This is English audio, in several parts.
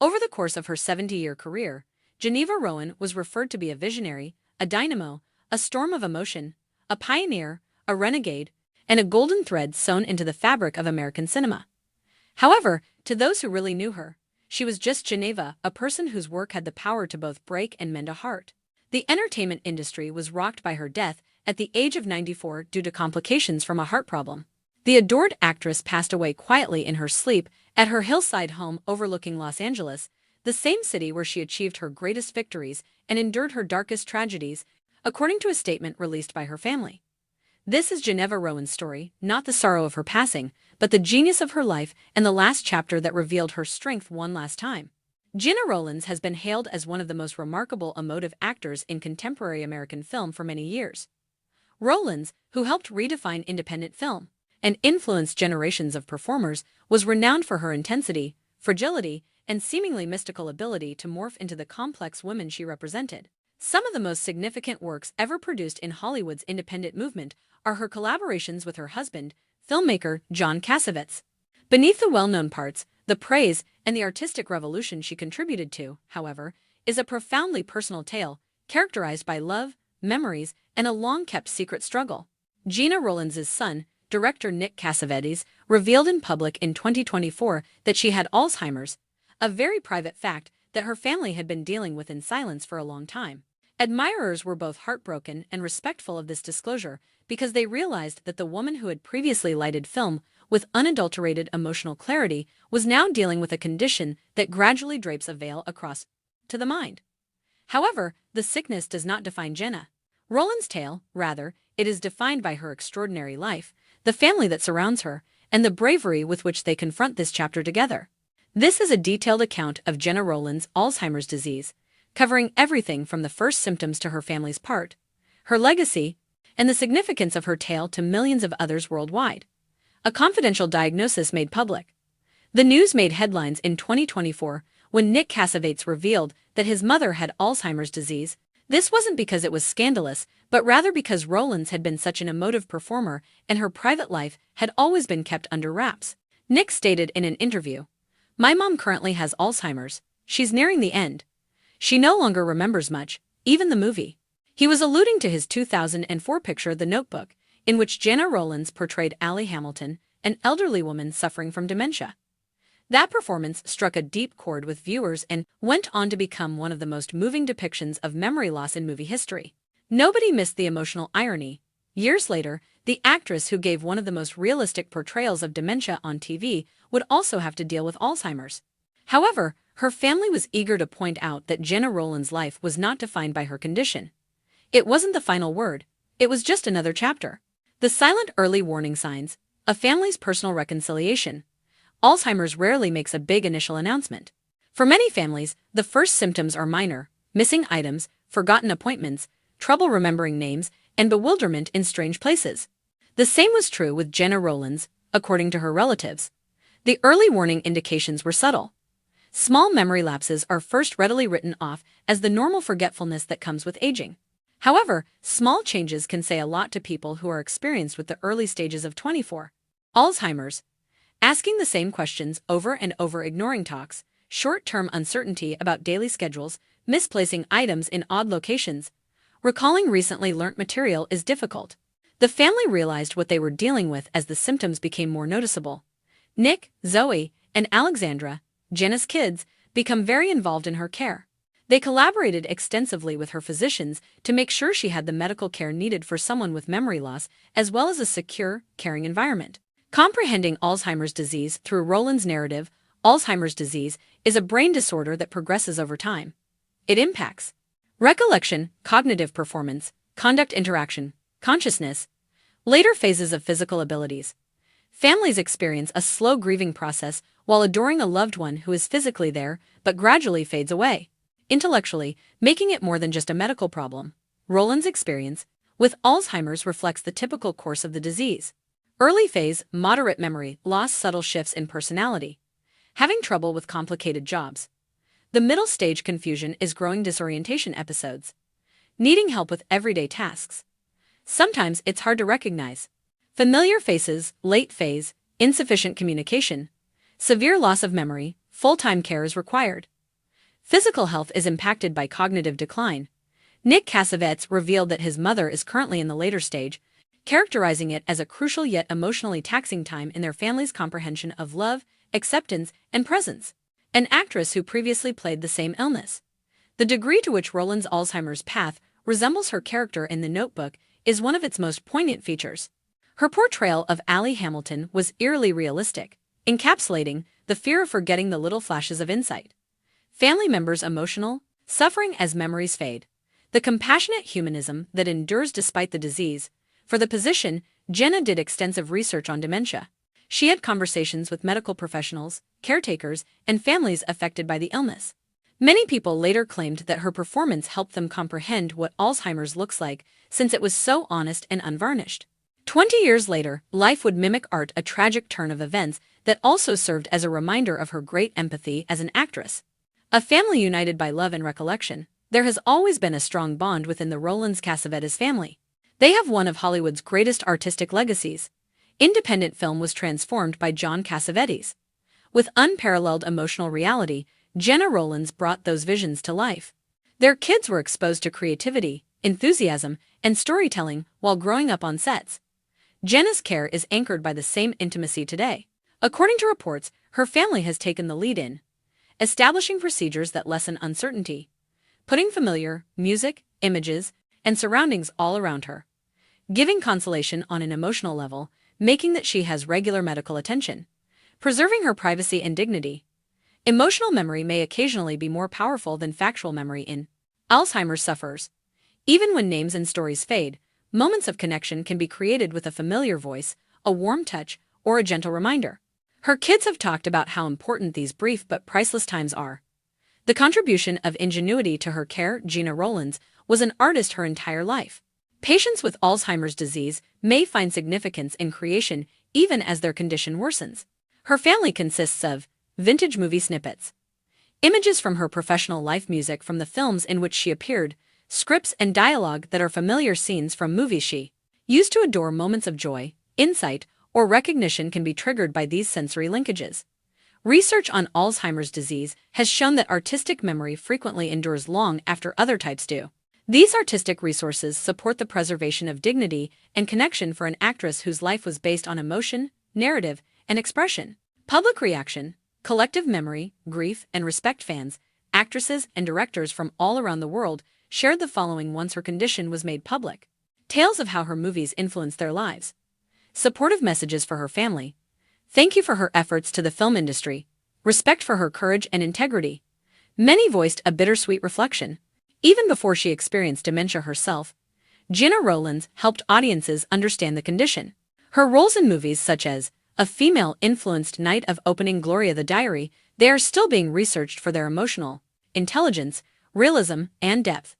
Over the course of her 70-year career, Gena Rowlands was referred to be a visionary, a dynamo, a storm of emotion, a pioneer, a renegade, and a golden thread sewn into the fabric of American cinema. However, to those who really knew her, she was just Geneva, a person whose work had the power to both break and mend a heart. The entertainment industry was rocked by her death at the age of 94 due to complications from a heart problem. The adored actress passed away quietly in her sleep at her hillside home overlooking Los Angeles, the same city where she achieved her greatest victories and endured her darkest tragedies, according to a statement released by her family. This is Gena Rowlands' story, not the sorrow of her passing, but the genius of her life and the last chapter that revealed her strength one last time. Gena Rowlands has been hailed as one of the most remarkable emotive actors in contemporary American film for many years. Rowlands, who helped redefine independent film and influenced generations of performers, was renowned for her intensity, fragility, and seemingly mystical ability to morph into the complex woman she represented. Some of the most significant works ever produced in Hollywood's independent movement are her collaborations with her husband, filmmaker John Cassavetes. Beneath the well-known parts, the praise, and the artistic revolution she contributed to, however, is a profoundly personal tale, characterized by love, memories, and a long-kept secret struggle. Gena Rowlands' son, director Nick Cassavetes, revealed in public in 2024 that she had Alzheimer's, a very private fact that her family had been dealing with in silence for a long time. Admirers were both heartbroken and respectful of this disclosure because they realized that the woman who had previously lighted film with unadulterated emotional clarity was now dealing with a condition that gradually drapes a veil across to the mind. However, the sickness does not define Gena Rowlands' tale, rather, it is defined by her extraordinary life, the family that surrounds her, and the bravery with which they confront this chapter together. This is a detailed account of Gena Rowlands' Alzheimer's disease, covering everything from the first symptoms to her family's part, her legacy, and the significance of her tale to millions of others worldwide. A confidential diagnosis made public. The news made headlines in 2024 when Nick Cassavetes revealed that his mother had Alzheimer's disease. This wasn't because it was scandalous, but rather because Rowlands had been such an emotive performer and her private life had always been kept under wraps. Nick stated in an interview, "My mom currently has Alzheimer's. She's nearing the end. She no longer remembers much, even the movie." He was alluding to his 2004 picture The Notebook, in which Gena Rowlands portrayed Allie Hamilton, an elderly woman suffering from dementia. That performance struck a deep chord with viewers and went on to become one of the most moving depictions of memory loss in movie history. Nobody missed the emotional irony. Years later, the actress who gave one of the most realistic portrayals of dementia on TV would also have to deal with Alzheimer's. However, her family was eager to point out that Gena Rowlands' life was not defined by her condition. It wasn't the final word, it was just another chapter. The silent early warning signs, a family's personal reconciliation. Alzheimer's rarely makes a big initial announcement. For many families, the first symptoms are minor: missing items, forgotten appointments, trouble remembering names, and bewilderment in strange places. The same was true with Gena Rowlands, according to her relatives. The early warning indications were subtle. Small memory lapses are first readily written off as the normal forgetfulness that comes with aging. However, small changes can say a lot to people who are experienced with the early stages of 24. Alzheimer's. Asking the same questions over and over, ignoring talks, short-term uncertainty about daily schedules, misplacing items in odd locations. Recalling recently learnt material is difficult. The family realized what they were dealing with as the symptoms became more noticeable. Nick, Zoe, and Alexandra, Gena's kids, become very involved in her care. They collaborated extensively with her physicians to make sure she had the medical care needed for someone with memory loss, as well as a secure, caring environment. Comprehending Alzheimer's disease through Rowlands' narrative, Alzheimer's disease is a brain disorder that progresses over time. It impacts recollection, cognitive performance, conduct interaction, consciousness, later phases of physical abilities. Families experience a slow grieving process while adoring a loved one who is physically there but gradually fades away. Intellectually, making it more than just a medical problem. Rowlands' experience with Alzheimer's reflects the typical course of the disease. Early phase, moderate memory loss, subtle shifts in personality. Having trouble with complicated jobs. The middle stage, confusion is growing disorientation episodes. Needing help with everyday tasks. Sometimes it's hard to recognize. Familiar faces, late phase, insufficient communication. Severe loss of memory, full-time care is required. Physical health is impacted by cognitive decline. Nick Cassavetes revealed that his mother is currently in the later stage, characterizing it as a crucial yet emotionally taxing time in their family's comprehension of love, acceptance, and presence. An actress who previously played the same illness. The degree to which Rowlands' Alzheimer's path resembles her character in The Notebook is one of its most poignant features. Her portrayal of Allie Hamilton was eerily realistic, encapsulating the fear of forgetting the little flashes of insight. Family members emotional, suffering as memories fade. The compassionate humanism that endures despite the disease. For the position, Gena did extensive research on dementia. She had conversations with medical professionals, caretakers, and families affected by the illness. Many people later claimed that her performance helped them comprehend what Alzheimer's looks like, since it was so honest and unvarnished. 20 years later, life would mimic art, a tragic turn of events that also served as a reminder of her great empathy as an actress. A family united by love and recollection, there has always been a strong bond within the Rowlands-Cassavetes family. They have one of Hollywood's greatest artistic legacies. Independent film was transformed by John Cassavetes. With unparalleled emotional reality, Gena Rowlands brought those visions to life. Their kids were exposed to creativity, enthusiasm, and storytelling while growing up on sets. Gena's care is anchored by the same intimacy today. According to reports, her family has taken the lead in establishing procedures that lessen uncertainty, putting familiar music, images, and surroundings all around her, giving consolation on an emotional level, making that she has regular medical attention, preserving her privacy and dignity. Emotional memory may occasionally be more powerful than factual memory in Alzheimer's sufferers. Even when names and stories fade, moments of connection can be created with a familiar voice, a warm touch, or a gentle reminder. Her kids have talked about how important these brief but priceless times are. The contribution of ingenuity to her care. Gena Rowlands was an artist her entire life. Patients with Alzheimer's disease may find significance in creation even as their condition worsens. Her family consists of vintage movie snippets, images from her professional life, music from the films in which she appeared, scripts and dialogue that are familiar scenes from movies she used to adore. Moments of joy, insight, or recognition can be triggered by these sensory linkages. Research on Alzheimer's disease has shown that artistic memory frequently endures long after other types do. These artistic resources support the preservation of dignity and connection for an actress whose life was based on emotion, narrative, and expression. Public reaction, collective memory, grief, and respect. Fans, actresses, and directors from all around the world shared the following once her condition was made public. Tales of how her movies influenced their lives. Supportive messages for her family. Thank you for her efforts to the film industry. Respect for her courage and integrity. Many voiced a bittersweet reflection. Even before she experienced dementia herself, Gena Rowlands helped audiences understand the condition. Her roles in movies such as A Female-Influenced Night of Opening, Gloria the Diary, they are still being researched for their emotional intelligence, realism, and depth.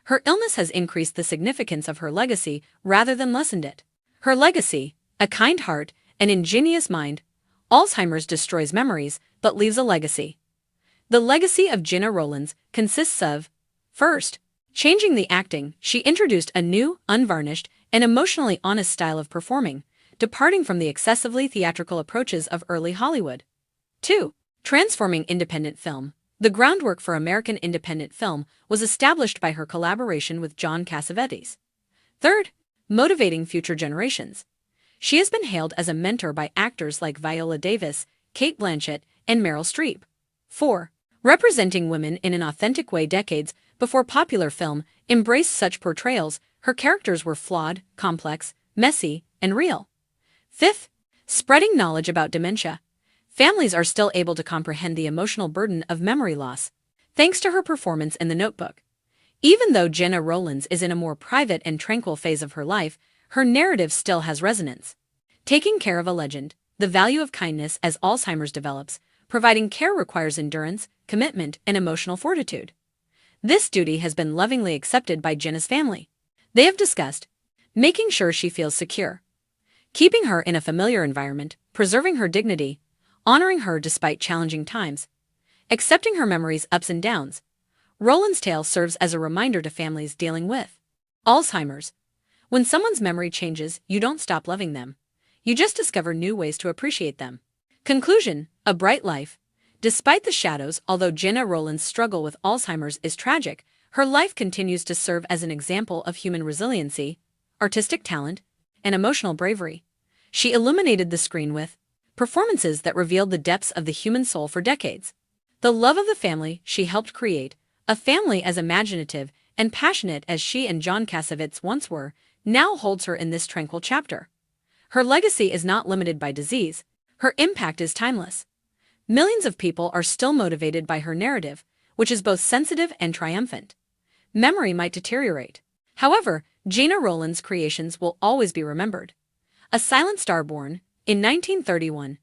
Her illness has increased the significance of her legacy rather than lessened it. Her legacy, a kind heart, an ingenious mind. Alzheimer's destroys memories, but leaves a legacy. The legacy of Gena Rowlands consists of: first, changing the acting. She introduced a new, unvarnished, and emotionally honest style of performing, departing from the excessively theatrical approaches of early Hollywood. 2. Transforming independent film. The groundwork for American independent film was established by her collaboration with John Cassavetes. 3rd, motivating future generations. She has been hailed as a mentor by actors like Viola Davis, Cate Blanchett, and Meryl Streep. 4. Representing women in an authentic way. Decades before popular film embraced such portrayals, her characters were flawed, complex, messy, and real. 5th, spreading knowledge about dementia. Families are still able to comprehend the emotional burden of memory loss, thanks to her performance in The Notebook. Even though Gena Rowlands is in a more private and tranquil phase of her life, her narrative still has resonance. Taking care of a legend, the value of kindness as Alzheimer's develops. Providing care requires endurance, commitment, and emotional fortitude. This duty has been lovingly accepted by Gena's family. They have discussed making sure she feels secure, keeping her in a familiar environment, preserving her dignity, honoring her despite challenging times, accepting her memory's ups and downs. Rowland's tale serves as a reminder to families dealing with Alzheimer's. When someone's memory changes, you don't stop loving them. You just discover new ways to appreciate them. Conclusion: a bright life. Despite the shadows, although Gena Rowlands' struggle with Alzheimer's is tragic, her life continues to serve as an example of human resiliency, artistic talent, and emotional bravery. She illuminated the screen with performances that revealed the depths of the human soul for decades. The love of the family she helped create, a family as imaginative and passionate as she and John Cassavetes once were, now holds her in this tranquil chapter. Her legacy is not limited by disease. Her impact is timeless. Millions of people are still motivated by her narrative, which is both sensitive and triumphant. Memory might deteriorate. However, Gena Rowlands' creations will always be remembered. A silent star born in 1931,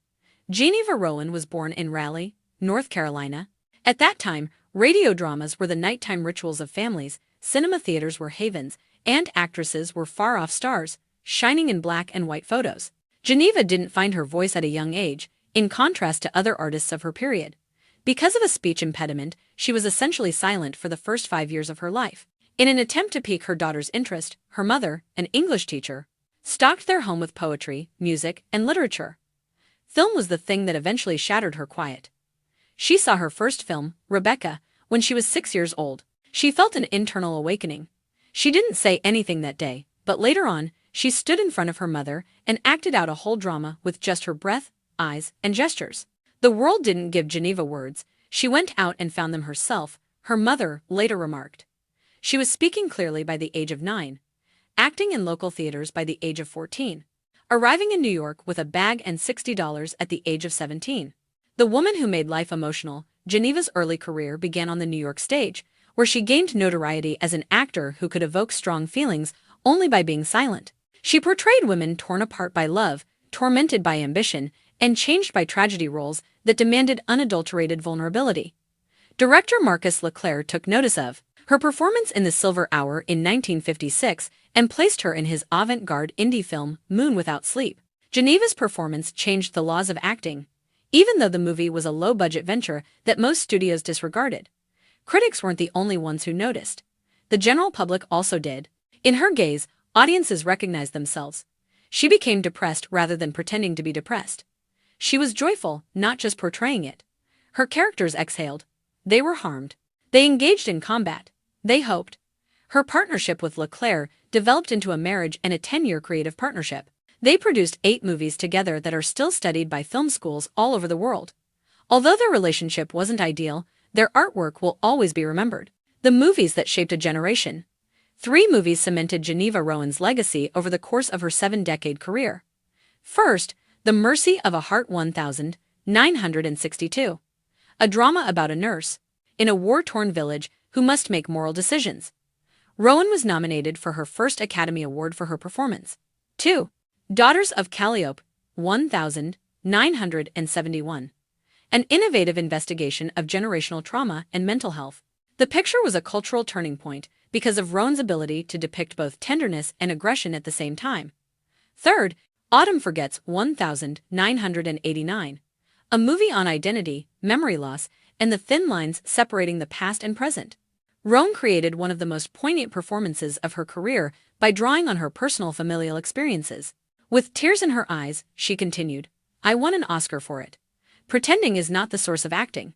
Gena Rowlands was born in Raleigh, North Carolina. At that time, radio dramas were the nighttime rituals of families, cinema theaters were havens, and actresses were far-off stars, shining in black and white photos. Gena didn't find her voice at a young age, in contrast to other artists of her period. Because of a speech impediment, she was essentially silent for the first 5 years of her life. In an attempt to pique her daughter's interest, her mother, an English teacher, stocked their home with poetry, music, and literature. Film was the thing that eventually shattered her quiet. She saw her first film, Rebecca, when she was 6 years old. She felt an internal awakening. She didn't say anything that day, but later on, she stood in front of her mother and acted out a whole drama with just her breath, eyes, and gestures. The world didn't give Gena words, she went out and found them herself, her mother later remarked. She was speaking clearly by the age of 9, acting in local theaters by the age of 14, arriving in New York with a bag and $60 at the age of 17. The woman who made life emotional, Gena's early career began on the New York stage, where she gained notoriety as an actor who could evoke strong feelings only by being silent. She portrayed women torn apart by love, tormented by ambition, and changed by tragedy roles that demanded unadulterated vulnerability. Director Marcus Leclerc took notice of her performance in The Silver Hour in 1956 and placed her in his avant-garde indie film Moon Without Sleep. Gena's performance changed the laws of acting, even though the movie was a low-budget venture that most studios disregarded. Critics weren't the only ones who noticed. The general public also did. In her gaze, audiences recognized themselves. She became depressed rather than pretending to be depressed. She was joyful, not just portraying it. Her characters exhaled. They were harmed. They engaged in combat. They hoped. Her partnership with Leclerc developed into a marriage and a 10-year creative partnership. They produced 8 movies together that are still studied by film schools all over the world. Although their relationship wasn't ideal, their artwork will always be remembered. The movies that shaped a generation. 3 movies cemented Gena Rowlands' legacy over the course of her 7-decade career. First, The Mercy of a Heart 1962. A drama about a nurse in a war-torn village who must make moral decisions. Rowland was nominated for her first Academy Award for her performance. 2. Daughters of Calliope 1971. An innovative investigation of generational trauma and mental health. The picture was a cultural turning point because of Rowland's ability to depict both tenderness and aggression at the same time. Third, Autumn Forgets 1989. A movie on identity, memory loss, and the thin lines separating the past and present. Rowland created one of the most poignant performances of her career by drawing on her personal familial experiences. With tears in her eyes, she continued, "I won an Oscar for it. Pretending is not the source of acting.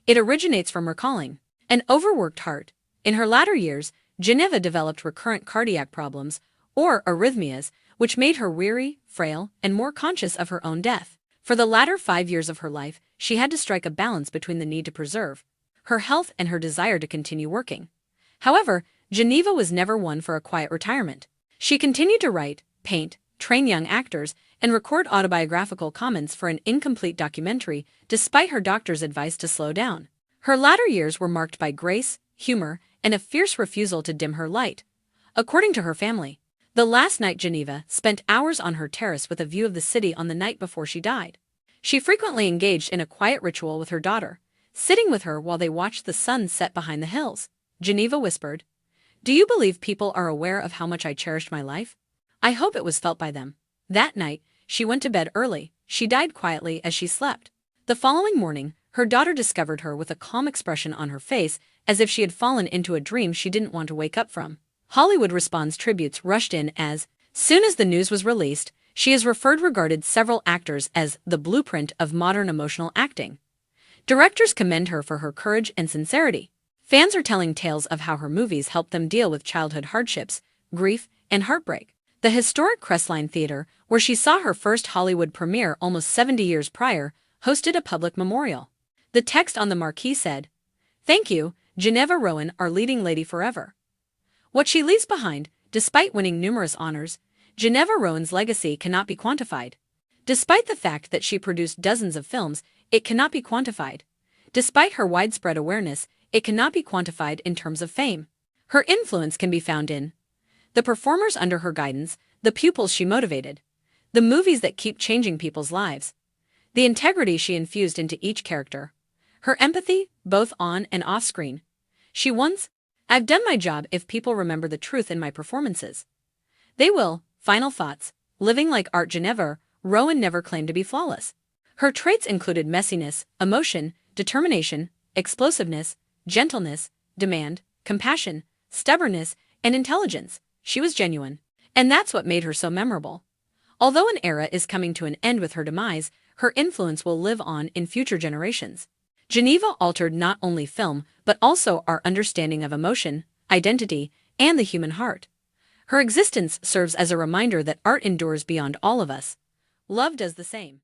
It originates from recalling an overworked heart." In her latter years, Gena developed recurrent cardiac problems, or arrhythmias, which made her weary, frail, and more conscious of her own death. For the latter 5 years of her life, she had to strike a balance between the need to preserve her health and her desire to continue working. However, Gena was never one for a quiet retirement. She continued to write, paint, train young actors, and record autobiographical comments for an incomplete documentary, despite her doctor's advice to slow down. Her latter years were marked by grace, humor, and a fierce refusal to dim her light. According to her family, the last night Gena spent hours on her terrace with a view of the city on the night before she died. She frequently engaged in a quiet ritual with her daughter, sitting with her while they watched the sun set behind the hills. Gena whispered, "Do you believe people are aware of how much I cherished my life? I hope it was felt by them." That night, she went to bed early. She died quietly as she slept. The following morning, her daughter discovered her with a calm expression on her face, as if she had fallen into a dream she didn't want to wake up from. Hollywood Response tributes rushed in as soon as the news was released. She has regarded several actors as the blueprint of modern emotional acting. Directors commend her for her courage and sincerity. Fans are telling tales of how her movies helped them deal with childhood hardships, grief, and heartbreak. The historic Crestline Theater, where she saw her first Hollywood premiere almost 70 years prior, hosted a public memorial. The text on the marquee said, "Thank you, Gena Rowlands, our leading lady forever." What she leaves behind, despite winning numerous honors, Gena Rowlands' legacy cannot be quantified. Despite the fact that she produced dozens of films, it cannot be quantified. Despite her widespread awareness, it cannot be quantified in terms of fame. Her influence can be found in the performers under her guidance, the pupils she motivated, the movies that keep changing people's lives, the integrity she infused into each character, her empathy, both on and off screen. She once, "I've done my job if people remember the truth in my performances. They will." Final thoughts. Living like art. Gena Rowlands never claimed to be flawless. Her traits included messiness, emotion, determination, explosiveness, gentleness, demand, compassion, stubbornness, and intelligence. She was genuine. And that's what made her so memorable. Although an era is coming to an end with her demise, her influence will live on in future generations. Gena altered not only film, but also our understanding of emotion, identity, and the human heart. Her existence serves as a reminder that art endures beyond all of us. Love does the same.